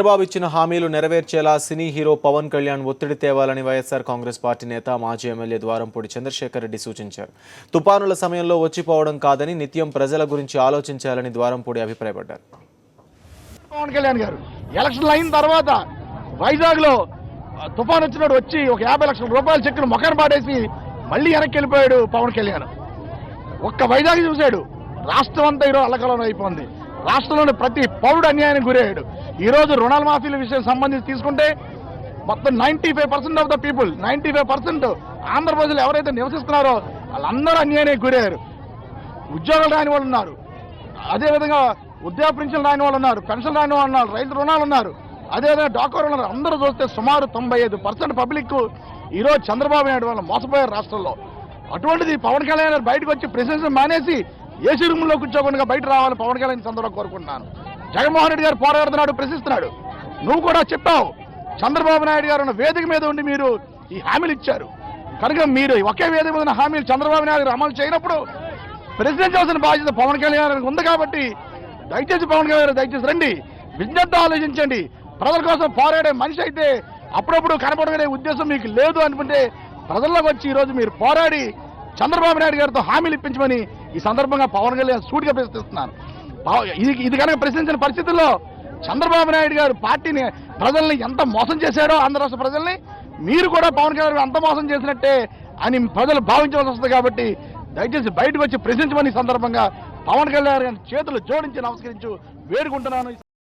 చంద్రబాబు ఇచ్చిన హామీలు నెరవేర్చేలా cine hero Pawan Kalyan ఒత్తిడి తేవాలని వైఎస్ఆర్ కాంగ్రెస్ పార్టీ నేత మాజీ ఎమ్మెల్యే ద్వారంపూడి చంద్రశేఖర్ రెడ్డి సూచించారు. తుపానుల సమయంలో వచ్చిపోవడం కాదని నిత్యం ప్రజల గురించి ఆలోచించాలని ద్వారంపూడి అభిప్రాయపడ్డారు. పవన్ కళ్యాణ్ గారు ఎలక్షన్ అయిన తర్వాత వైజాగ్ లో తుఫాన్ వచ్చినప్పుడు వచ్చి ఒక 50 లక్షల రూపాయల చెక్కును మొక్కను పాడేసి మళ్ళీ వెనక్కి వెళ్ళిపోయాడు పవన్ కళ్యాణ్. ఒక్క వైజాగ్ చూశాడు, రాష్ట్రం అంతా ఈరోజు అల్లకలం అయిపోయింది. రాష్ట్రంలోని ప్రతి పౌరుడు అన్యాయానికి గురయ్యాడు. ఈ రోజు రుణాల మాఫీల విషయం సంబంధించి తీసుకుంటే మొత్తం 95% ఆఫ్ ద పీపుల్ 95% ఆంధ్ర ప్రజలు ఎవరైతే నివసిస్తున్నారో వాళ్ళందరూ అన్యాయానికి గురయ్యారు. ఉద్యోగాలు రాని వాళ్ళు ఉన్నారు, అదేవిధంగా ఉద్యోగ పింఛన్లు రాని వాళ్ళు ఉన్నారు, పెన్షన్ రాని వాళ్ళు ఉన్నారు, రైతు రుణాలు ఉన్నారు, అదేవిధంగా డాక్టర్లు ఉన్నారు. అందరూ చూస్తే సుమారు 95% పబ్లిక్ ఈరోజు చంద్రబాబు నాయుడు వల్ల మోసపోయారు రాష్ట్రంలో. అటువంటిది పవన్ కళ్యాణ్ గారు బయటకు వచ్చి ప్రెసిడెన్సీ మానేసి ఏసీ రూమ్లో కూర్చోకుండా బయట రావాలని పవన్ కళ్యాణ్ సందర్భంగా కోరుకుంటున్నాను. జగన్మోహన్ రెడ్డి గారు పోరాడుతున్నాడు, ప్రశ్నిస్తున్నాడు. నువ్వు కూడా చెప్పావు, చంద్రబాబు నాయుడు గారు ఉన్న వేదిక మీద ఉండి మీరు ఈ హామీలు ఇచ్చారు కనుక మీరు ఒకే వేదిక మీద ఉన్న హామీలు చంద్రబాబు నాయుడు గారు అమలు చేయనప్పుడు ప్రశ్నించాల్సిన బాధ్యత పవన్ కళ్యాణ్ గారికి ఉంది. కాబట్టి దయచేసి పవన్ కళ్యాణ్ గారు దయచేసి రండి, విజ్ఞప్తి ఆలోచించండి. ప్రజల కోసం పోరాడే మనిషి అయితే అప్పుడప్పుడు కనపడగనే ఉద్దేశం మీకు లేదు అనుకుంటే ప్రజల్లోకి వచ్చి ఈరోజు మీరు పోరాడి చంద్రబాబు నాయుడు గారితో హామీలు ఇప్పించమని ఈ సందర్భంగా పవన్ కళ్యాణ్ సూటిగా ప్రశ్నిస్తున్నాను. ఇది కనుక ప్రశ్నించిన పరిస్థితుల్లో చంద్రబాబు నాయుడు గారు పార్టీని ప్రజల్ని ఎంత మోసం చేశాడో ఆంధ్ర రాష్ట్ర ప్రజల్ని మీరు కూడా పవన్ కళ్యాణ్ గారు అంత మోసం చేసినట్టే అని ప్రజలు భావించవలసి వస్తుంది. కాబట్టి దయచేసి బయటకు వచ్చి ప్రశ్నించమని ఈ సందర్భంగా పవన్ కళ్యాణ్ గారి చేతులు జోడించి నమస్కరించు వేడుకుంటున్నాను.